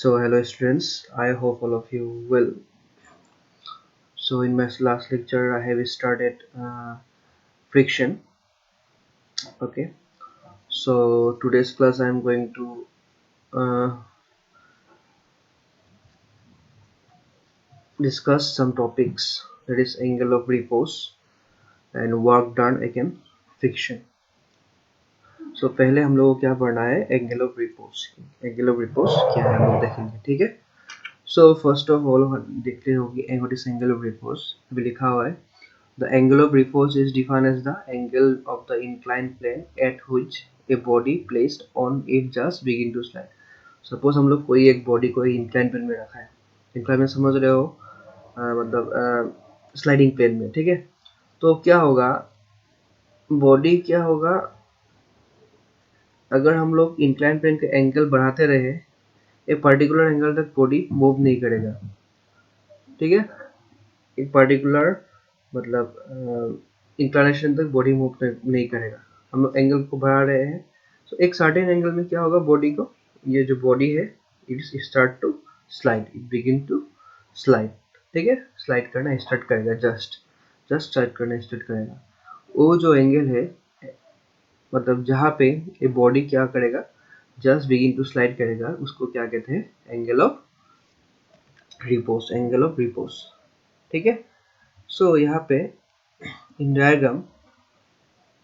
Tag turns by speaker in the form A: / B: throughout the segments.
A: So hello students, I hope all of you will. So in my last lecture I have started friction. Okay, so today's class I am going to uh, discuss some topics, that is angle of repose and work done against friction. So पहले हम लोगों को क्या पढ़ना है, angle of repose. Angle of repose क्या है हम लोग देखेंगे, ठीक है. सो फर्स्ट ऑफ ऑल देखते हो कि what is angle of repose. अभी लिखा हुआ है the angle of repose is defined as the angle of the inclined plane at which a body placed on it just begin to slide. Suppose हम लोग कोई एक बॉडी को incline plane में रखा है. इंक्लाइन में समझ रहे हो, मतलब स्लाइडिंग प्लेन में, ठीक है. तो क्या होगा, बॉडी क्या होगा, अगर हम लोग इंक्लाइन प्लेन के एंगल बढ़ाते रहे एक पर्टिकुलर एंगल तक बॉडी मूव नहीं करेगा, ठीक है. एक पर्टिकुलर मतलब इंक्लिनेशन तक बॉडी मूव नहीं करेगा. हम लोग एंगल को बढ़ा रहे हैं, तो एक सर्टेन एंगल में क्या होगा, बॉडी को, ये जो बॉडी है it start to slide, it begin to slide, ठीक है. स्लाइड करना स्टार्ट करेगा, जस्ट स्टार्ट करना स्टार्ट करेगा. वो जो एंगल है, मतलब जहाँ पे ये बॉडी क्या करेगा, जस्ट बिगिन टू स्लाइड करेगा, उसको क्या कहते हैं, angle of repose. Angle of repose, ठीक है. सो यहाँ पे इन डायग्राम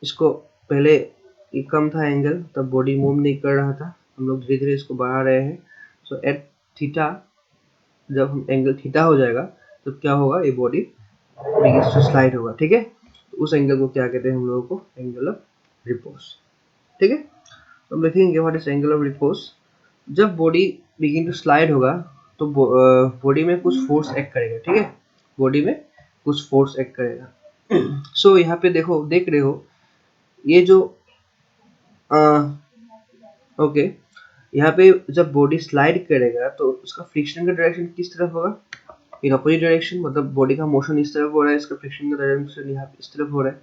A: इसको पहले ये कम था एंगल, तब बॉडी मूव नहीं कर रहा था, हम लोग धीरे धीरे इसको बढ़ा रहे हैं. सो एट थीटा, जब हम एंगल थीटा हो जाएगा तो क्या होगा, ये बॉडी बिगिंस टू स्लाइड होगा, ठीक है. तो उस एंगल को क्या कहते हैं हम लोगों को, एंगल ऑफ रिपोज, ठीक है. तो हम लिखेंगे what is angle of repose. जब बॉडी बिगिन टू स्लाइड होगा तो बॉडी में कुछ फोर्स एक्ट करेगा, ठीक है. बॉडी में कुछ फोर्स एक्ट करेगा. सो यहाँ पे देखो, देख रहे हो ये जो ओके, यहाँ पे जब बॉडी स्लाइड करेगा तो उसका फ्रिक्शन का डायरेक्शन किस तरफ होगा, इन अपोजिट डायरेक्शन. मतलब बॉडी का मोशन इस तरफ हो रहा है, इसका फ्रिक्शन का डायरेक्शन यहाँ पे इस तरफ हो रहा है,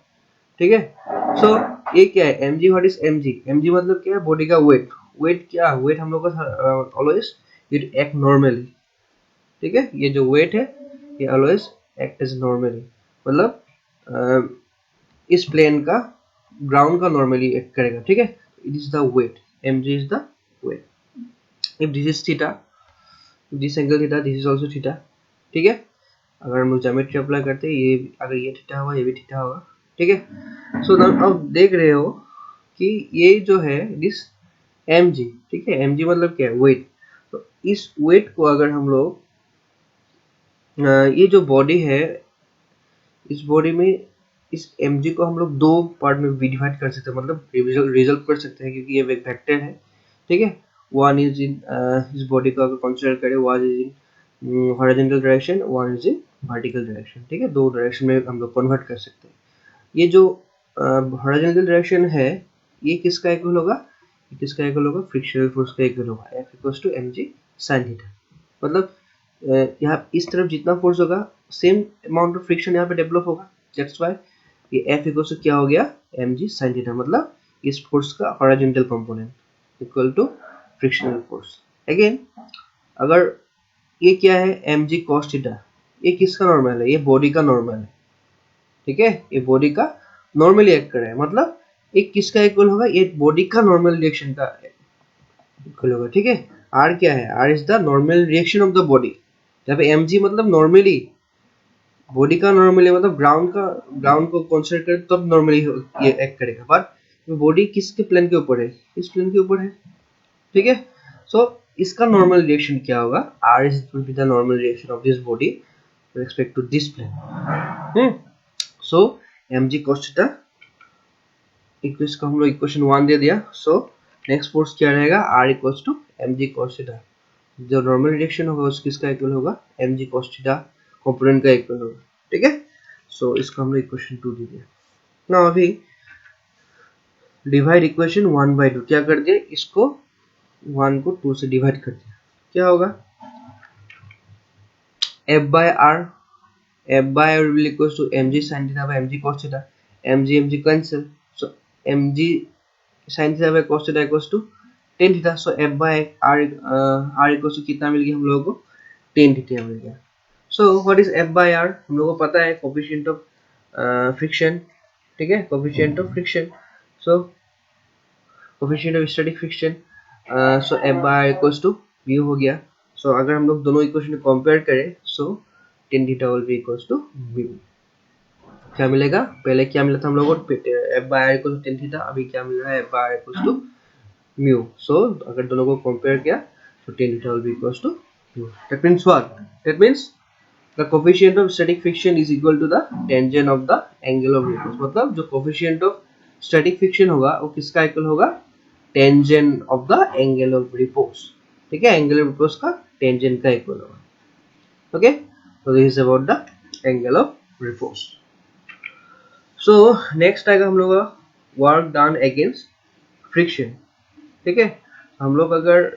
A: ठीक है. सो ये क्या है, mg. What is mg. mg मतलब क्या है, बॉडी का वेट. वेट क्या, वेट हम लोग का ऑलवेज इट एक्ट नॉर्मली, ठीक है. ये जो वेट है ये ऑलवेज एक्ट एज नॉर्मली, मतलब इस प्लेन का ग्राउंड का नॉर्मली एक्ट करेगा, ठीक है. It is the weight, mg is the weight. If this is theta, this angle theta, this is also theta, ठीक है. अगर हम ज्योमेट्री अप्लाई करते हैं, ये अगर ये थीटा होगा, ये भी थीटा होगा, ठीक है. सो अब देख रहे हो कि ये जो है दिस mg, ठीक है. mg मतलब क्या है, वेट. तो इस वेट को अगर हम लोग ये जो बॉडी है, इस बॉडी में इस mg को हम लोग दो पार्ट में डिवाइड कर सकते हैं, मतलब रिजल्व कर सकते हैं, क्योंकि ये वेक्टर है, ठीक है. वन इज इन, इस बॉडी को अगर कंसीडर करें, one is in horizontal direction, one is in vertical direction, ठीक है. दो डायरेक्शन में हम लोग कन्वर्ट कर सकते हैं. ये जो हॉरिजॉन्टल डायरेक्शन है, ये किसका इक्वल होगा, किसका इक्वल होगा, फ्रिक्शनल फोर्स का इक्वल होगा, F equals to mg sin theta. मतलब यहाँ इस तरफ जितना फोर्स होगा, सेम अमाउंट ऑफ फ्रिक्शन यहाँ पे डेवलप होगा. दैट्स व्हाई ये F इक्वल्स टू क्या हो गया, mg sin थीटा. मतलब इस फोर्स का horizontal component equal to frictional force. Again अगर ये क्या है, mg cos थीटा, ये किसका नॉर्मल है, ये बॉडी का नॉर्मल है, ठीक है. ये बॉडी का नॉर्मली एक्ट कर रहा है, मतलब एक किसका इक्वल होगा, ये बॉडी का नॉर्मल रिएक्शन का इक्वल होगा, ठीक है. R क्या है, R is the normal reaction of the body. जहाँ पे mg मतलब नॉर्मली, बॉडी का नॉर्मली मतलब ग्राउंड को कंसीडर करें तब नॉर्मली ये एक्ट करेगा. बट बॉडी किसके प्लेन के ऊपर है, इस प्लेन के ऊपर है, ठीक है. सो इसका नॉर्मल रिएक्शन क्या होगा, R is will be the normal reaction of this body with respect to this plane. So mg cos theta equation को हम लोग इक्वेशन 1 दे दिया. सो नेक्स्ट फोर्स क्या रहेगा, R equals to mg cos theta. जो normal reaction होगा उसका किसका इक्वल होगा, mg cos theta कंपोनेंट का इक्वल होगा, ठीक है. सो इसको हम लोग इक्वेशन 2 दे दिया. ना अभी डिवाइड इक्वेशन 1/2, क्या कर दिया, इसको 1 को 2 से डिवाइड कर दिया. क्या होगा, f by r, f by r will equals to mg sin theta by mg cos theta. mg cancel, so mg sin theta by cos theta equals to tan theta. So F by R equal to कितना मिल गया हम लोगों को, ten theta मिल गया। So what is F by R, हम लोगों को पता है कोफिशिएंट ऑफ फ्रिक्शन, ठीक है, coefficient of friction. So coefficient of static friction, so F by R equal to mu हो गया। सो अगर हम लोग दोनों इक्वेशन को कंपेयर करें, so tan theta will be equal to mu. क्या मिलेगा, पहले क्या मिला था हम लोगों को, F by R equal to tan theta, अभी क्या मिल रहा है, F by R equal to mu. So अगर दोनों को कंपेयर किया तो tan theta will be equal to mu. That means what, that means the coefficient of static friction is equal to the tangent of the angle of repose। मतलब जो coefficient of static friction होगा वो किसका equal होगा, tangent of the angle of repose, ठीक है, angle of repose का tangent का इक्वल होगा। Okay, so this is about the angle of repose। so next आएगा हम लोग का work done against friction, ठीक है। हम लोग अगर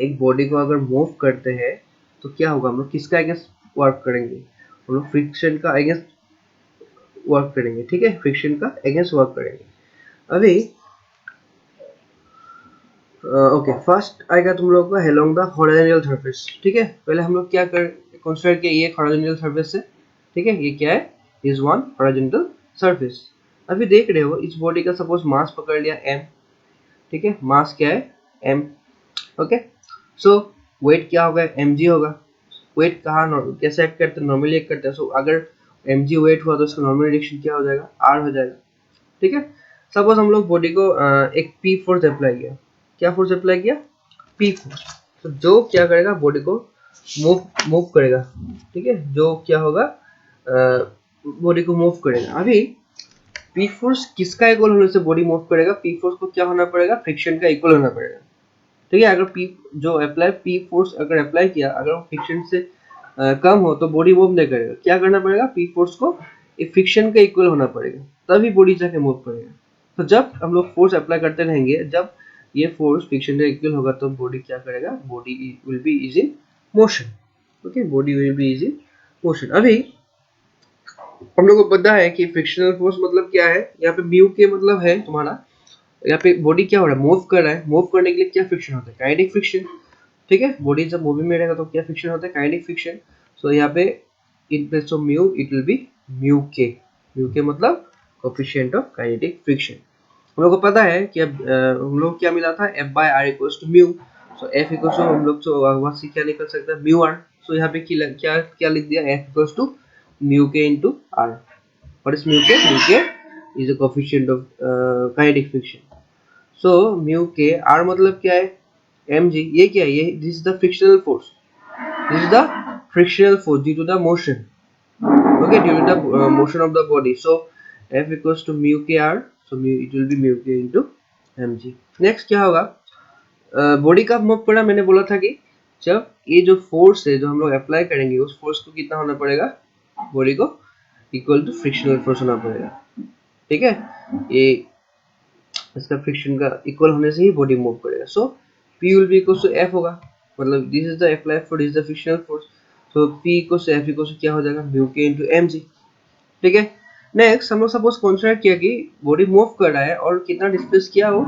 A: एक बॉडी को अगर मूव करते हैं तो क्या होगा, हम लोग किसका अगेंस्ट वर्क करेंगे, हम लोग फ्रिक्शन का अगेंस्ट वर्क करेंगे, ठीक है, फ्रिक्शन का अगेंस्ट वर्क करेंगे। अभी ओके, फर्स्ट आएगा तुम लोगों का अलोंग द हॉरिजॉन्टल सरफेस, ठीक है। पहले हम लोग क्या कर कंसीडर किया, ये हॉरिजॉन्टल सरफेस है, ठीक है, ये क्या है, इज वन हॉरिजॉन्टल सरफेस। अभी देख रहे हो इस बॉडी का सपोज मास पकड़ लिया m, ठीक है, मास क्या है m, ओके। सो वेट क्या होगा, mg होगा। वेट कहाँ कैसे एक्ट करते हैं, नॉर्मली एक्ट करते हैं। सो अगर mg वेट हुआ तो उसका नॉर्मल रिएक्शन क्या हो जाएगा, r हो जाएगा, ठीक है। सपोज हम लोग बॉडी को एक p फोर्स अप्लाई किया, क्या फोर्स अप्लाई किया, p फोर्स। तो जो क्या करेगा, बॉडी को मूव करेगा, ठीक है, जो क्या होगा, बॉडी को मूव करेगा। अभी p फोर्स किसका इक्वल होने से बॉडी मूव करेगा, p फोर्स को क्या होना पड़ेगा, फ्रिक्शन का इक्वल होना पड़ेगा, ठीक है। अगर p जो अप्लाई p फोर्स अगर अप्लाई किया, अगर वो फ्रिक्शन से कम हो तो बॉडी मूव नहीं करेगा। क्या करना पड़ेगा, p फोर्स को एक फ्रिक्शन का इक्वल होना पड़ेगा, तभी बॉडी जाके मूव करेगा। तो जब हम लोग फोर्स अप्लाई करते रहेंगे, जब ये फोर्स फ्रिक्शन का इक्वल होगा तो बॉडी क्या करेगा, body will be is in motion, okay, body will be is in motion. अभी हम लोग को पता है कि फ्रिक्शनल फोर्स मतलब क्या है, यहाँ पे म्यू के मतलब है तुम्हारा, यहाँ पे बॉडी क्या हो रहा है, मूव कर रहा है, मूव करने के लिए क्या फ्रिक्शन होता है, काइनेटिक फ्रिक्शन, ठीक है। बॉडी जब मूविंग में रहेगा तो क्या फ्रिक्शन होता है, काइनेटिक फ्रिक्शन। सो यहाँ पे in place of mu it will B mu के मतलब कोएफिशिएंट ऑफ काइनेटिक फ्रिक्शन। हम लोग को पता है कि अब हम लोग क्या मिला था, F by R equals to mu. So F equals to हम लोग तो वहां से क्या निकल सकता है, म्यू आर। सो यहाँ पे क्या क्या लिख दिया, F equals to mu K into R. What is mu K, is the coefficient of kinetic friction. So mu K R मतलब क्या है, mg, ये क्या है, ये this is the frictional force, this is the frictional force due to the motion, okay, due to the motion of the body. So f equals to mu k r, so mu it will be mu k into mg। next क्या होगा, body का move करना, मैंने बोला था कि जब ये जो फोर्स है जो हम लोग अप्लाई करेंगे, उस फोर्स को कितना होना पड़ेगा, बॉडी को इक्वल टू फ्रिक्शनल फोर्स होना पड़ेगा, ठीक है। ये इसका फ्रिक्शन का इक्वल होने से ही बॉडी मूव करेगा। सो p will be equals to f होगा, मतलब this is the apply force, this is the frictional force. So p equals to f equals to क्या हो जाएगा, mu k into mg, ठीक है। नेक्स्ट हम लोग सपोज कंसीडर किया कि बॉडी मूव कर रहा है और कितना डिस्प्लेस किया वो,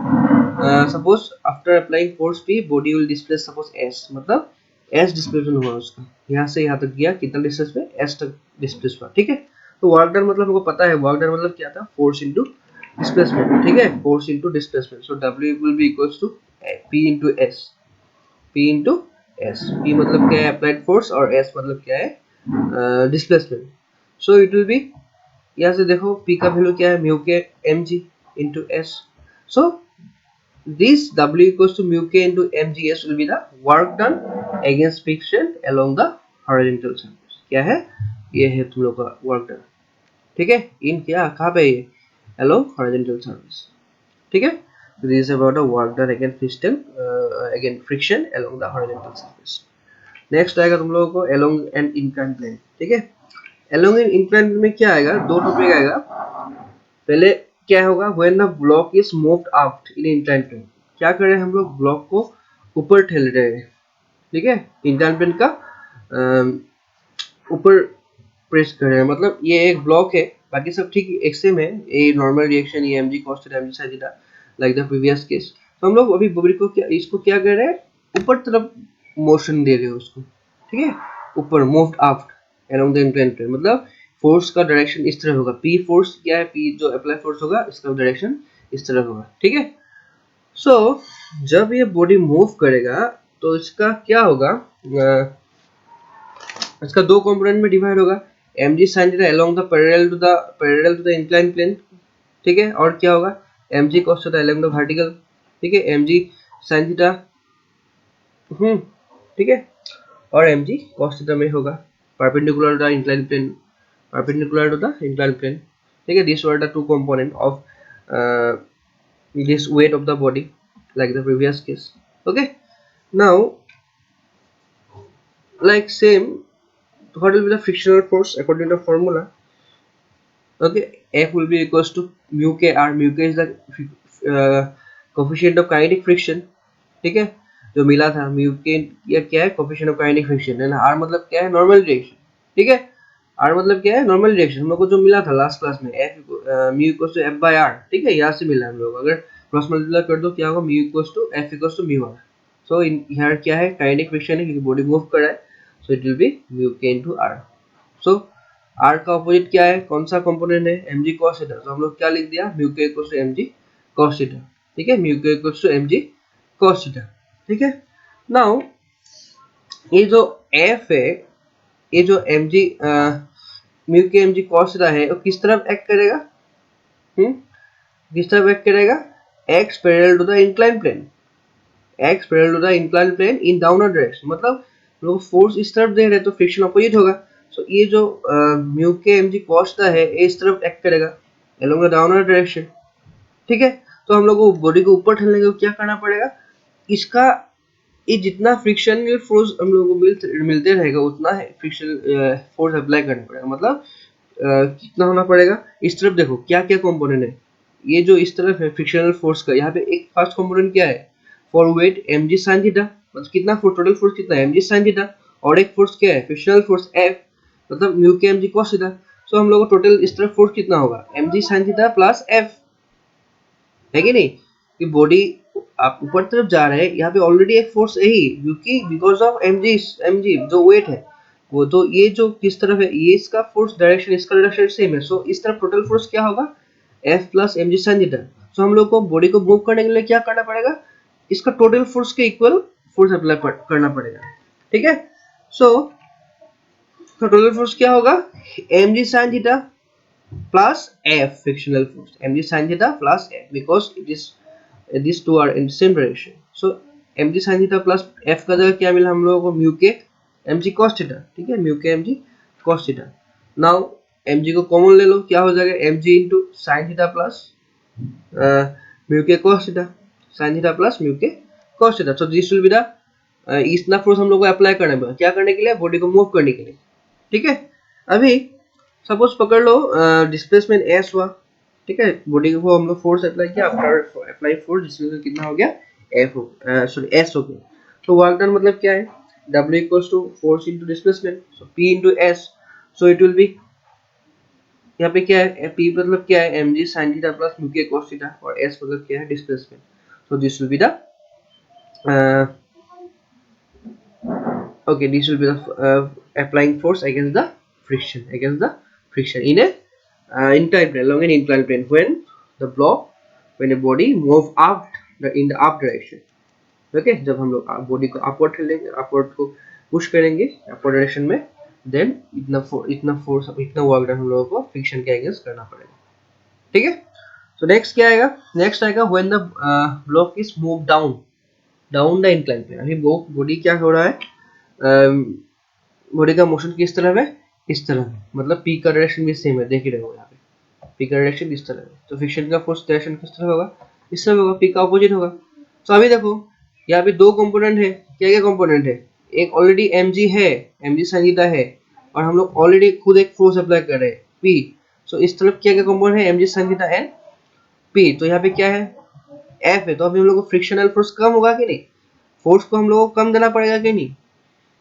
A: suppose after applying force p body will displace suppose s, मतलब s डिस्प्लेसमेंट हुआ उसका, यहाँ से यहाँ तक गया, कितना डिस्टेंस पे, s तक डिस्प्लेस हुआ, ठीक है। तो वर्क डन मतलब हमको पता है, वर्क डन मतलब क्या था, फोर्स इनटू डिस्प्लेसमेंट, ठीक है, force into displacement. So w will be equals to p into s, p into s। p मतलब क्या है, अप्लाइड फोर्स, और s मतलब क्या है, displacement. So it will be, यहाँ से देखो p का वैल्यू क्या है, म्यू के mg into s। so this w equals to mu k into mgs will be the work done against friction along the horizontal surface। क्या है, ये है तुम लोग का वर्क डन, ठीक है, इन क्या कहाँ पे ये, along horizontal surface, ठीक है। so this is about the work done against friction friction along the horizontal surface। Next आएगा तुम लोगों को along an inclined plane, ठीक है। along an inclined plane में क्या आएगा, दो टॉपिक आएगा। पहले क्या होगा, when the block is moved out in inclined plane, क्या कर रहे हैं हम लोग, ब्लॉक को ऊपर ठेल रहे हैं, ठीक है, inclined plane का ऊपर प्रेस कर रहे हैं, मतलब ये एक ब्लॉक है, बाकी सब ठीक एक सेम है, ये नॉर्मल रिएक्शन, ये mg cos theta mg sin theta, like the previous case. तो हम लोग अभी बॉडी को इसको क्या कर रहे हैं, ऊपर तरफ मोशन दे रहे हो उसको, ठीक है, ऊपर moved up along the inclined plane, मतलब फोर्स का डायरेक्शन इस तरह होगा। पी फोर्स क्या है, पी जो अप्लाई फोर्स होगा इसका डायरेक्शन इस तरह होगा, ठीक है। सो जब ये बॉडी मूव करेगा तो इसका क्या होगा, इसका दो कंपोनेंट में डिवाइड होगा, mg sin theta along the parallel to the inclined plane, ठीक है, और क्या होगा mg cos theta along the vertical, ठीक है, mg sin थीटा, ठीक है, और mg cos थीटा में होगा perpendicular to the inclined plane, perpendicular to the inclined plane, ठीक है। these were the two component of this weight of the body like the previous case, okay। now like same, what will be the frictional force according to the formula, okay, F will be equals to mu k r, mu k is the coefficient of kinetic friction, ठीक है, जो मिला था mu k या क्या है, coefficient of kinetic friction है ना, r मतलब क्या है, नॉर्मल डायरेक्शन, ठीक है, r मतलब क्या है, नॉर्मल डायरेक्शन। हम लोग को जो मिला था लास्ट क्लास में f mu equals to f by r, ठीक है, यहाँ से मिला हम लोग, अगर क्रॉस मल्टीप्लाई कर दो क्या होगा, mu equals to f equals to mu r। So यहाँ क्या है, काइनेटिक फ्रिक्शन है क्योंकि बॉडी मूव कर रहा है, सो it will B mu k into r। So r का ऑपोजिट क्या है, कौन सा कंपोनेंट है, mg cos थीटा, तो हम लोग क्या लिख दिया, mu k equals to mg cos theta, ठीक है, mu k equals to mg cos theta, ठीक है। नाउ ये जो f है, ये जो mg mu k mg cos theta है, वो किस तरफ एक्ट करेगा, किस तरफ एक्ट करेगा, x parallel to the inclined plane, x parallel to the inclined plane in downward direction, मतलब लोग फोर्स इस तरफ दे रहे हैं तो फ्रिक्शन अपोजिट होगा। सो ये जो mu k mg cos theta है, ये इस तरफ एक्ट करेगा अलोंग द डाउनवर्ड डायरेक्शन, ठीक है। तो हम लोग को बॉडी को ऊपर ठेलने के लिए क्या करना पड़ेगा, इसका ये जितना फ्रिक्शनल फोर्स हम लोगों को मिलते रहेगा उतना फ्रिक्शनल फोर्स अप्लाई करना पड़ेगा, मतलब कितना होना पड़ेगा, इस तरफ देखो क्या क्या कंपोनेंट है, ये जो इस तरफ है फ्रिक्शनल फोर्स का, यहाँ पे एक फर्स्ट कंपोनेंट क्या है, for wait mg sin theta, मतलब कितना फोर्स, टोटल फोर्स कितना है mg sin थीटा, और एक फोर्स क्या है, फ्रिक्शनल फोर्स f, मतलब mu k mg cos theta. So हम लोग को टोटल इस तरफ फोर्स कितना होगा, mg sin theta plus f, है कि नहीं, कि बॉडी आप ऊपर तरफ जा रहे हैं, यहाँ पे ऑलरेडी एक फोर्स है ही, क्योंकि बिकॉज ऑफ mg जो वेट है वो, तो ये जो किस तरफ है, ये इसका फोर्स डायरेक्शन, इसका डायरेक्शन सेम है, सो इस तरफ टोटल फोर्स क्या होगा, F plus mg sin theta. So हम लोग को बॉडी को मूव करने के लिए क्या करना पड़ेगा, इसका टोटल फोर्स के इक्वल फोर्स अप्लाई करना पड़ेगा, ठीक है। सो टोटल फोर्स क्या होगा, mg sin theta plus F frictional force, mg sin theta plus F, because it is these two are in the same direction। so mg sin theta plus F का जगह क्या मिला हम लोगों को, mu k mg cos theta, ठीक है, mu k mg cos theta। now mg को कॉमन ले लो, क्या हो जाएगा, mg into sin theta plus mu k cos theta, sin theta plus mu k cos theta। so this will be the इतना force हम लोग को अप्लाई करना है, क्या करने के लिए, बॉडी को मूव करने के लिए, ठीक है। अभी सपोज पकड़ लो डिस्प्लेसमेंट s हुआ, ठीक है, बॉडी को हम लोग फोर्स अप्लाई किया, आफ्टर अप्लाई फोर्स डिस्प्लेसमेंट कितना हो गया, f हो सॉरी s हो गया। तो वर्क डन मतलब क्या है, w equals to force into displacement, so p into s, so it will be, यहाँ पे क्या है, p मतलब क्या है, mg sin theta plus mu k cos theta, और s मतलब क्या है, displacement. So this will be the okay, this will be the applying force against the friction in a inclined plane, along an inclined plane, when the block, when a body move up in the up direction, okay, जब हम लोग body को upward ठेलेंगे, upward को push करेंगे upward direction में, then इतना force इतना work done हम लोगों को फ्रिक्शन के अगेंस्ट करना पड़ेगा, ठीक है। सो नेक्स्ट क्या आएगा, नेक्स्ट आएगा when the block is move down the incline plane. अभी बॉडी क्या हो रहा है, बॉडी का मोशन किस तरफ है, इस तरफ है, मतलब पी का डायरेक्शन भी सेम है, देख ही रहे हो यहाँ पे पी का डायरेक्शन इस तरफ है, तो फ्रिक्शन का फोर्स डायरेक्शन किस तरफ होगा, इस तरफ होगा, पी का अपोजिट होगा। तो अभी देखो यहाँ पे दो कंपोनेंट है, क्या क्या कंपोनेंट है, एक ऑलरेडी mg है, mg sin थीटा है, और हम लोग ऑलरेडी खुद एक फोर्स अप्लाई कर रहे हैं p। सो इस तरफ क्या क्या कंपोनेंट है, mg sin theta and p। तो यहाँ पे क्या है, f है, तो अभी हम लोग को फ्रिक्शनल फोर्स कम होगा कि नहीं, फोर्स को हम लोग को कम देना पड़ेगा कि नहीं,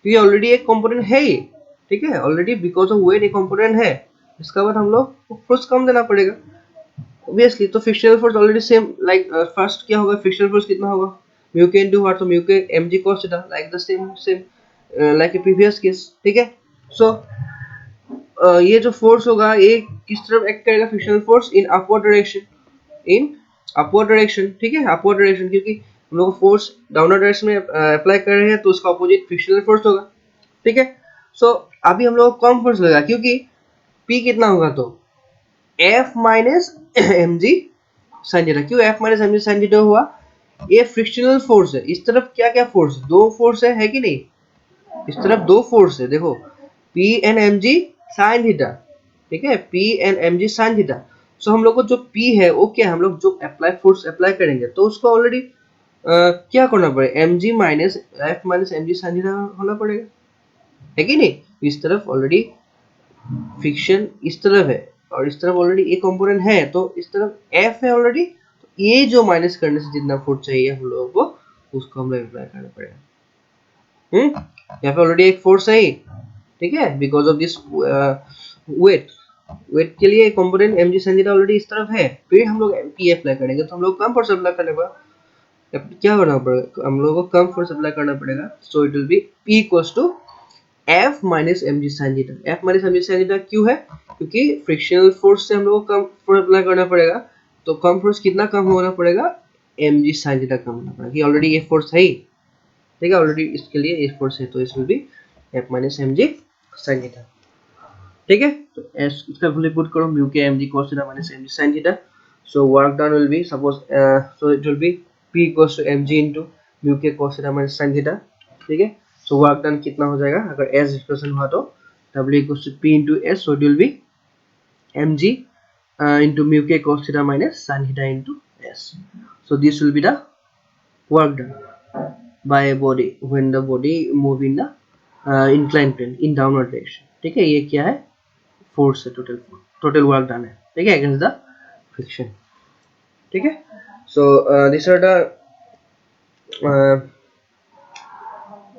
A: क्योंकि ऑलरेडी एक कंपोनेंट है ये, ठीक है, ऑलरेडी बिकॉज ऑफ वेट एक कंपोनेंट है, इसका बाद हम लोग फोर्स कम देना पड़ेगा, ऑब्वियसली तो frictional force already same like first क्या होगा, फ्रिक्शनल फोर्स कितना होगा म्यू के इनटू व्हाट, तो म्यू के mg cos theta like the same same like A previous case, ठीक है। सो ये जो फोर्स होगा ये किस तरफ एक्ट करेगा, frictional force in upward direction, in upward direction, ठीक है, अपवर्ड डायरेक्शन, क्योंकि हम लोग फोर्स डाउनवर्ड डायरेक्शन में अप्लाई कर रहे हैं तो उसका अपोजिट फ्रिक्शनल फोर्स होगा, ठीक है। सो अभी हम लोग कम फोर्स लगा क्योंकि P कितना होगा, तो F minus M G sine theta, क्यों F minus M G sine theta हुआ, ये फ्रिक्शनल फोर्स है, इस तरफ क्या क्या फोर्स, दो फोर्स है कि नहीं, इस तरफ दो फोर्स है, देखो P and M ji sine theta, ठीक है, P and M ji sine theta. So हम लोग को जो P है वो क्या है, हम लोग जो अप्लाई फोर्स अप्लाई करेंगे तो उसको ऑलरेडी क्या करना पड़ेगा, M G minus F minus M G sine theta होना पड़ेगा, है कि नहीं। इस तरफ ऑलरेडी फ्रिक्शन इस तरफ है और इस तरफ ऑलरेडी एक कंपोनेंट है, तो इस तरफ F है ऑलरेडी, तो ये जो माइनस करने से जितना फोर्स चाहिए हम लोगों को उसको हम लोग अप्लाई करना पड़ेगा। यहाँ पे ऑलरेडी एक फोर्स है, ठीक है, because of this weight, weight के लिए component mg sin theta already इस तरफ है, फिर हम लोग P अप्लाई करेंगे तो हम लोग कम फोर्स अप्लाई करने पर क्या करना पड़ेगा, हम लोगों को कम फोर्स अप्लाई करना पड़ेगा। So it will be P equals to F minus M G sine theta. F minus M G sine theta क्यों है, क्योंकि फ्रिक्शनल फोर्स से हम लोग को कम फोर्स अप्लाई करना पड़ेगा, तो कम फोर्स कितना कम होना पड़ेगा, एम जी साइन थीटा कम होना पड़ेगा, कि ऑलरेडी ये फोर्स है ही, ठीक है, ऑलरेडी इसके लिए ये फोर्स है, तो इस will be F minus M G sine theta, ठीक है। तो एस इसका वैल्यू पुट करो mu K M G cos theta minus M G sine theta. So work done will be suppose, so it will be P equals to mg into mu K cos theta minus sine theta, ठीक है। सो work done कितना हो जाएगा, अगर S expression हुआ तो W equals to P into S, so it will be mg into mu k cos theta minus sin theta into S. So this will be the work done by a body when the body move in the inclined plane in downward direction, ठीक है। ये क्या है, force है, total work done है, ठीक है, against the friction, ठीक है। So this are the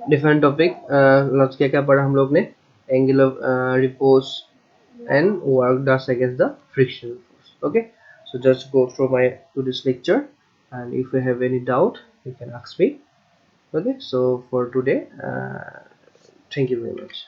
A: different topic, क्या क्या पढ़ा हम लोग ने, angle of repose and work does against the frictional force, okay। So just go through my to this lecture, and if you have any doubt you can ask me, okay। So for today, thank you very much.